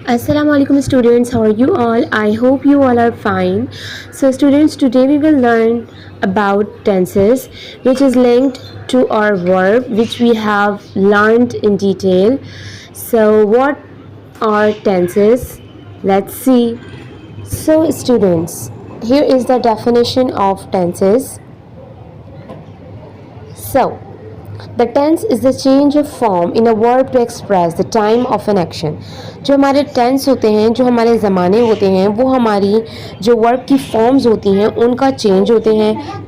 Assalamualaikum students, how are you all? I hope you all are fine. So students, today we will learn about tenses which is linked to our verb which we have learned in detail. So what are tenses? Let's see. So students, here is the definition of tenses. So the tense is the change of form in a verb to express the time of an action. जो हमारे tense होते हैं, जो हमारे ज़माने होते हैं, वो हमारी जो वर्ब की फॉर्म्स होती हैं उनका चेंज होते हैं,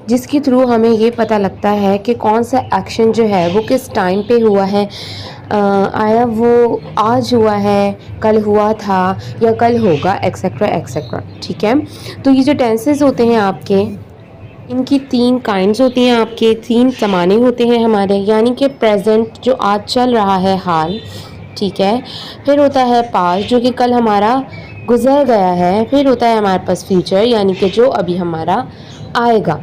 जिसके थ्रू हमें ये पता लगता है कि कौन सा एक्शन जो है वो किस टाइम पे हुआ है, आया वो आज हुआ है, कल हुआ था या कल होगा, एक्सेट्रा एक्सेट्रा. ठीक है, तो ये जो टेंसेस होते हैं आपके, इनकी 3 काइंड्स होती हैं, आपके 3 ज़माने होते हैं हमारे, यानी कि प्रेजेंट जो आज चल रहा है हाल, ठीक है, फिर होता है पास्ट जो कि कल हमारा गुजर गया है, फिर होता है हमारे पास फ्यूचर यानी कि जो अभी हमारा आएगा.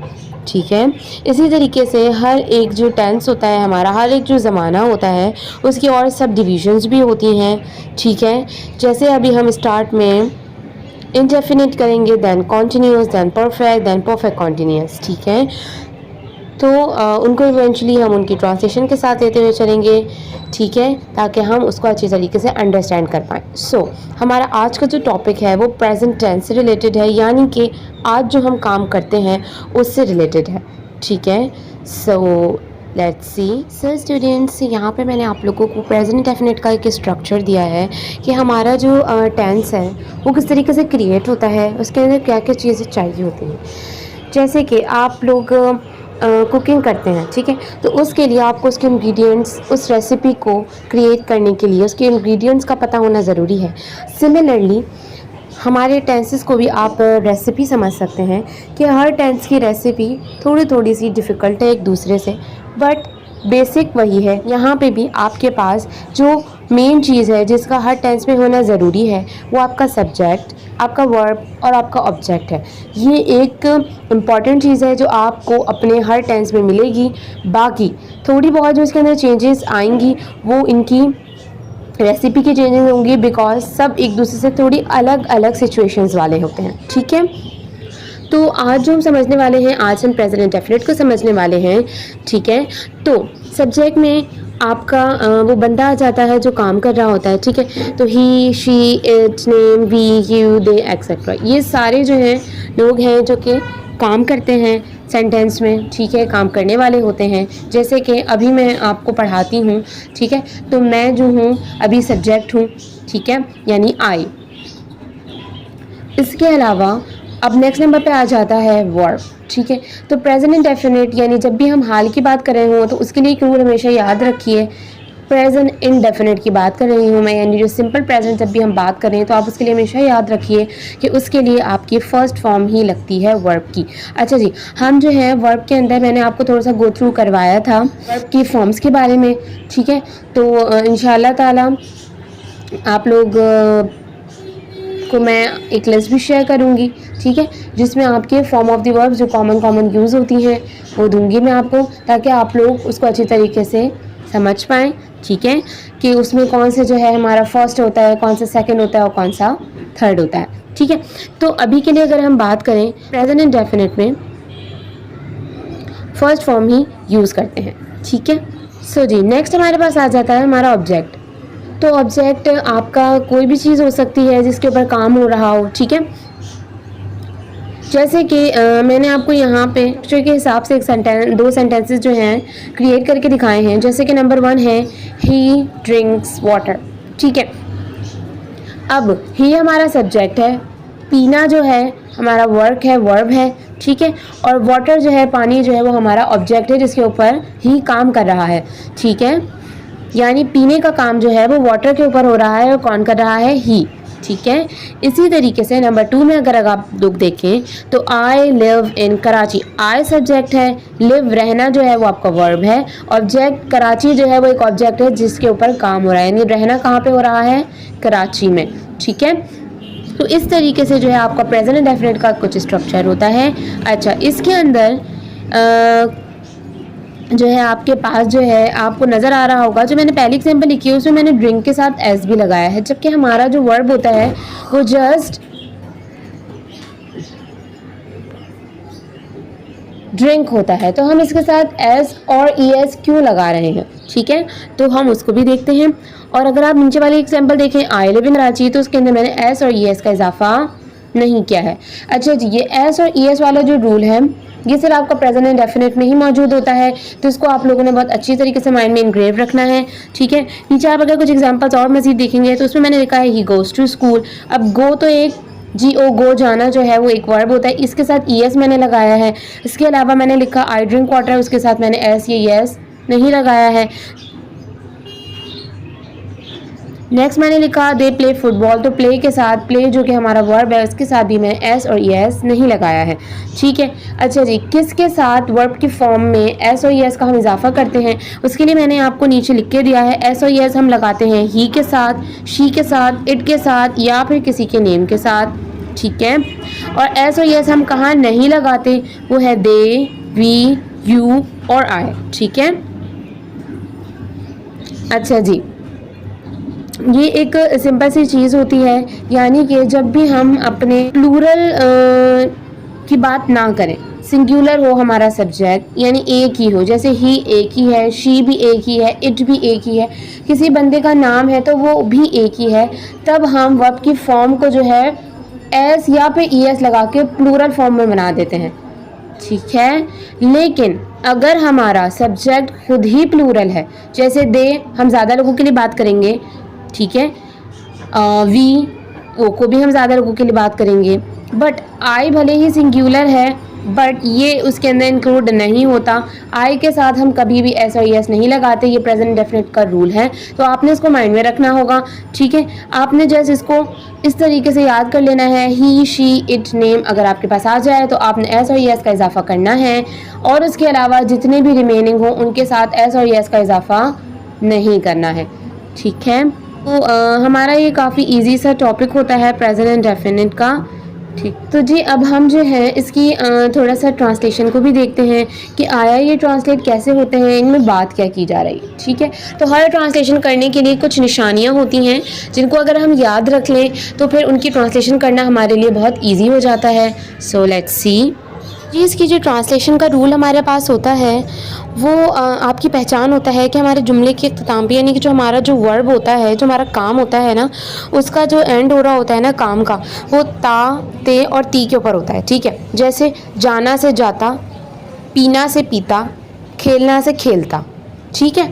ठीक है, इसी तरीके से हर एक जो टेंस होता है हमारा, हर एक जो ज़माना होता है उसकी और सब डिविजन्स भी होती हैं. ठीक है, जैसे अभी हम स्टार्ट में इंडेफिनिट करेंगे, then continuous, then perfect continuous. ठीक है, तो उनको इवेंचुअली हम उनकी ट्रांसलेशन के साथ लेते हुए चलेंगे. ठीक है, ताकि हम उसको अच्छी तरीके से अंडरस्टैंड कर पाएँ. सो हमारा आज का जो टॉपिक है वो प्रेजेंट टेंस से रिलेटेड है, यानी कि आज जो हम काम करते हैं उससे रिलेटेड है. ठीक है, so let's see. Sir students, यहाँ पे मैंने आप लोगों को प्रेजेंट डेफिनेट का एक स्ट्रक्चर दिया है कि हमारा जो टेंस है वो किस तरीके से क्रिएट होता है, उसके अंदर क्या क्या चीज़ें चाहिए होती हैं. जैसे कि आप लोग कुकिंग करते हैं, ठीक है, तो उसके लिए आपको उसके इंग्रेडिएंट्स, उस रेसिपी को क्रिएट करने के लिए उसके इंग्रेडिएंट्स का पता होना ज़रूरी है. सिमिलरली हमारे टेंसेस को भी आप रेसिपी समझ सकते हैं कि हर टेंस की रेसिपी थोड़ी थोड़ी सी डिफ़िकल्ट है एक दूसरे से, बट बेसिक वही है. यहाँ पे भी आपके पास जो मेन चीज़ है जिसका हर टेंस में होना ज़रूरी है वो आपका सब्जेक्ट, आपका वर्ब और आपका ऑब्जेक्ट है. ये एक इम्पॉर्टेंट चीज़ है जो आपको अपने हर टेंस में मिलेगी. बाकी थोड़ी बहुत जो इसके अंदर चेंजेस आएंगी वो इनकी रेसिपी की चेंजेस होंगी, बिकॉज सब एक दूसरे से थोड़ी अलग अलग सिचुएशंस वाले होते हैं. ठीक है, तो आज जो हम समझने वाले हैं, आज हम प्रेजेंट डेफिनेट को समझने वाले हैं. ठीक है, तो सब्जेक्ट में आपका वो बंदा आ जाता है जो काम कर रहा होता है. ठीक है, तो he, she, it, name, we, you, they, etcetera, ये सारे जो हैं लोग हैं जो कि काम करते हैं सेंटेंस में. ठीक है, काम करने वाले होते हैं. जैसे कि अभी मैं आपको पढ़ाती हूँ, ठीक है, तो मैं जो हूँ अभी सब्जेक्ट हूँ. ठीक है, यानी आई. इसके अलावा अब नेक्स्ट नंबर पे आ जाता है वर्ब. ठीक है, तो प्रेजेंट इंडेफिनिट यानी जब भी हम हाल की बात कर रहे हो तो उसके लिए एक रूल हमेशा याद रखिए. प्रेजेंट इंडेफिनिट की बात कर रही हूँ मैं, यानी जो सिंपल प्रेजेंट जब भी हम बात कर रहे हैं तो आप उसके लिए हमेशा याद रखिए कि उसके लिए आपकी फ़र्स्ट फॉर्म ही लगती है वर्ब की. अच्छा जी, हम जो है वर्ब के अंदर मैंने आपको थोड़ा सा गो थ्रू करवाया था वर्ब की फॉर्म्स के बारे में. ठीक है, तो इंशाल्लाह ताला आप लोग को मैं एक लिस्ट भी शेयर करूँगी. ठीक है, जिसमें आपके फॉर्म ऑफ द वर्ब जो कॉमन यूज़ होती हैं वो दूंगी मैं आपको, ताकि आप लोग उसको अच्छी तरीके से समझ पाएँ. ठीक है, कि उसमें कौन से जो है हमारा फर्स्ट होता है, कौन सा सेकंड होता है और कौन सा थर्ड होता है. ठीक है, तो अभी के लिए अगर हम बात करें प्रेजेंट इंडेफिनिट में फर्स्ट फॉर्म ही यूज़ करते हैं. ठीक है, सो जी नेक्स्ट हमारे पास आ जाता है हमारा ऑब्जेक्ट. तो ऑब्जेक्ट आपका कोई भी चीज़ हो सकती है जिसके ऊपर काम हो रहा हो. ठीक है, जैसे कि मैंने आपको यहाँ पे पिक्चर के हिसाब से दो सेंटेंसेस जो हैं क्रिएट करके दिखाए हैं. जैसे कि नंबर 1 है ही ड्रिंक्स वाटर. ठीक है, अब ही हमारा सब्जेक्ट है, पीना जो है हमारा वर्ब है. ठीक है, और वाटर जो है, पानी जो है, वो हमारा ऑब्जेक्ट है जिसके ऊपर ही काम कर रहा है. ठीक है, यानी पीने का काम जो है वो वाटर के ऊपर हो रहा है और कौन कर रहा है, ही. ठीक है, इसी तरीके से नंबर 2 में अगर आप लोग देखें तो I live in Karachi. I subject है, लिव रहना जो है वो आपका वर्ब है, ऑब्जेक्ट कराची जो है वो एक ऑब्जेक्ट है जिसके ऊपर काम हो रहा है, यानी रहना कहाँ पे हो रहा है, कराची में. ठीक है, तो इस तरीके से जो है आपका प्रेजेंट इंडेफिनिट का कुछ स्ट्रक्चर होता है. अच्छा, इसके अंदर जो है आपके पास जो है आपको नज़र आ रहा होगा, जो मैंने पहली एग्जांपल लिखी है उसमें मैंने ड्रिंक के साथ एस भी लगाया है, जबकि हमारा जो वर्ब होता है वो जस्ट ड्रिंक होता है। तो हम इसके साथ एस और ई एस क्यों लगा रहे हैं, ठीक है, तो हम उसको भी देखते हैं। और अगर आप नीचे वाली एग्जांपल देखें, आई लिव इन कराची, तो उसके अंदर मैंने एस और ई एस का इजाफा नहीं किया है। अच्छा जी, ये एस और ई एस वाला जो रूल है ये सिर्फ आपका प्रेजेंट इंडेफिनिट में ही मौजूद होता है, तो इसको आप लोगों ने बहुत अच्छी तरीके से माइंड में इनग्रेव रखना है, ठीक है। नीचे आप अगर कुछ एग्जांपल्स और मजीद देखेंगे तो उसमें मैंने लिखा है ही गोज़ टू स्कूल। अब गो तो एक जी ओ गो जाना जो है वो एक वर्ब होता है, इसके साथ ई एस मैंने लगाया है। इसके अलावा मैंने लिखा आई ड्रिंक वाटर, उसके साथ मैंने एस या एस नहीं लगाया है। नेक्स्ट मैंने लिखा दे प्ले फुटबॉल, तो प्ले के साथ प्ले जो कि हमारा वर्ब है उसके साथ भी मैंने एस और एस नहीं लगाया है, ठीक है। अच्छा जी, किसके साथ वर्ब की फॉर्म में एस और एस का हम इजाफा करते हैं, उसके लिए मैंने आपको नीचे लिख के दिया है। एस और एस हम लगाते हैं ही के साथ, शी के साथ, इट के साथ या फिर किसी के नेम के साथ, ठीक है। और एस और एस हम कहाँ नहीं लगाते, वो है दे, वी, यू और आई, ठीक है। अच्छा जी, ये एक सिंपल सी चीज़ होती है, यानी कि जब भी हम अपने प्लूरल की बात ना करें, सिंगुलर हो हमारा सब्जेक्ट, यानी एक ही हो, जैसे ही एक ही है, शी भी एक ही है, इट भी एक ही है, किसी बंदे का नाम है तो वो भी एक ही है, तब हम वर्ब की फॉर्म को जो है एस या फिर ई एस लगा के प्लूरल फॉर्म में बना देते हैं, ठीक है। लेकिन अगर हमारा सब्जेक्ट खुद ही प्लूरल है, जैसे दे हम ज़्यादा लोगों के लिए बात करेंगे, ठीक है, वी वो को भी हम ज़्यादा लोगों के लिए बात करेंगे, बट आई भले ही सिंगुलर है बट ये उसके अंदर इंक्लूड नहीं होता। आई के साथ हम कभी भी एस और एस नहीं लगाते, ये प्रेजेंट डेफिनेट का रूल है, तो आपने इसको माइंड में रखना होगा, ठीक है। आपने जैसे इसको इस तरीके से याद कर लेना है, ही, शी, इट, नेम अगर आपके पास आ जाए तो आपने एस और एस का इजाफा करना है, और उसके अलावा जितने भी रिमेनिंग हो उनके साथ एस और एस का इजाफा नहीं करना है, ठीक है। तो हमारा ये काफ़ी इजी सा टॉपिक होता है प्रेजेंट इंडेफिनिट का, ठीक। तो जी अब हम जो है इसकी थोड़ा सा ट्रांसलेशन को भी देखते हैं कि आया ये ट्रांसलेट कैसे होते हैं, इनमें बात क्या की जा रही है, ठीक है। तो हर ट्रांसलेशन करने के लिए कुछ निशानियाँ होती हैं जिनको अगर हम याद रख लें तो फिर उनकी ट्रांसलेशन करना हमारे लिए बहुत ईजी हो जाता है। सो लेट्स सी जी, इसकी जो ट्रांसलेशन का रूल हमारे पास होता है वो आपकी पहचान होता है कि हमारे जुमले के अख्ताम पे, यानी कि जो हमारा जो वर्ब होता है, जो हमारा काम होता है ना, उसका जो एंड हो रहा होता है ना काम का, वो ता, ते और ती के ऊपर होता है, ठीक है। जैसे जाना से जाता, पीना से पीता, खेलना से खेलता, ठीक है।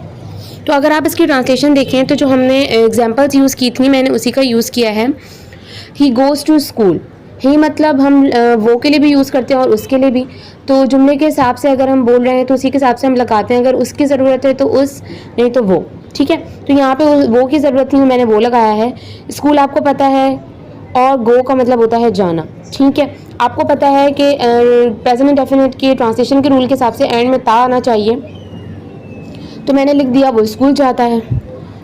तो अगर आप इसकी ट्रांसलेशन देखें तो जो हमने एग्जाम्पल्स यूज़ की थी मैंने उसी का यूज़ किया है। ही गोज़ टू स्कूल, ही मतलब हम वो के लिए भी यूज़ करते हैं और उसके लिए भी, तो जुमले के हिसाब से अगर हम बोल रहे हैं तो उसी के हिसाब से हम लगाते हैं, अगर उसकी ज़रूरत है तो उस, नहीं तो वो, ठीक है। तो यहाँ पे वो की ज़रूरत नहीं, मैंने वो लगाया है। स्कूल आपको पता है, और गो का मतलब होता है जाना, ठीक है। आपको पता है कि प्रेजेंट इंडेफिनिट के ट्रांसलेशन के रूल के हिसाब से एंड में ता आना चाहिए, तो मैंने लिख दिया वो स्कूल जाता है।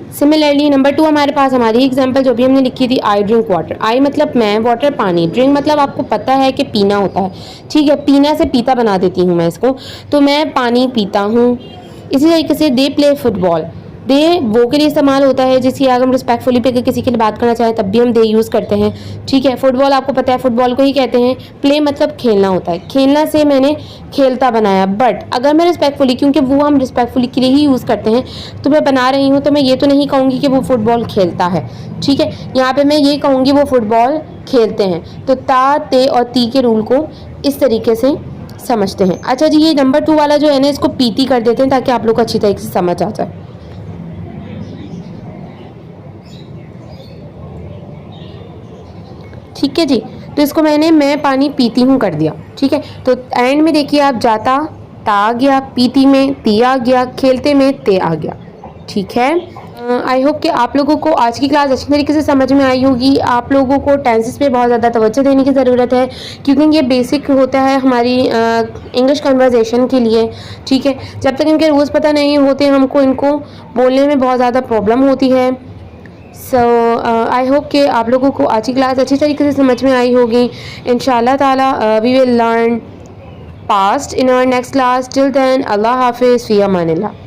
सिमिलरली नंबर 2 हमारे पास हमारी एग्जांपल जो भी हमने लिखी थी, आई ड्रिंक वाटर, आई मतलब मैं, वाटर पानी, ड्रिंक मतलब आपको पता है कि पीना होता है, ठीक है। पीना से पीता बना देती हूँ मैं इसको, तो मैं पानी पीता हूँ। इसी तरीके से दे प्ले फुटबॉल, दे वो के लिए इस्तेमाल होता है, जिसकी अगर हम रिस्पेक्टफुली पे किसी के लिए बात करना चाहें तब भी हम दे यूज़ करते हैं, ठीक है। फुटबॉल आपको पता है फुटबॉल को ही कहते हैं। प्ले मतलब खेलना होता है, खेलना से मैंने खेलता बनाया, बट अगर मैं रिस्पेक्टफुली, क्योंकि वो हम रिस्पेक्टफुली के लिए ही यूज़ करते हैं, तो मैं बना रही हूँ, तो मैं ये तो नहीं कहूँगी कि वो फुटबॉल खेलता है, ठीक है। यहाँ पर मैं ये कहूँगी वो फुटबॉल खेलते हैं। तो ता, ते और ती के रूल को इस तरीके से समझते हैं। अच्छा जी, ये नंबर 2 वाला जो है ना, इसको पीती कर देते हैं ताकि आप लोग को अच्छी तरीके से समझ आ जाए। ठीक है जी, तो इसको मैंने मैं पानी पीती हूँ कर दिया, ठीक है। तो एंड में देखिए आप, जाता ता आ गया, पीती में ती आ गया, खेलते में ते आ गया, ठीक है। आई होप कि आप लोगों को आज की क्लास अच्छी तरीके से समझ में आई होगी। आप लोगों को टेंसेस पे बहुत ज़्यादा तवज्जो देने की ज़रूरत है, क्योंकि ये बेसिक होता है हमारी इंग्लिश कन्वर्सेशन के लिए, ठीक है। जब तक इनके रूल्स पता नहीं होते हमको इनको बोलने में बहुत ज़्यादा प्रॉब्लम होती है। सो आई होप कि आप लोगों को आज की क्लास अच्छी तरीके से समझ में आई होगी। इंशाल्लाह ताला we will learn past in our next class. Till then, Allah Hafiz, fi amanillah.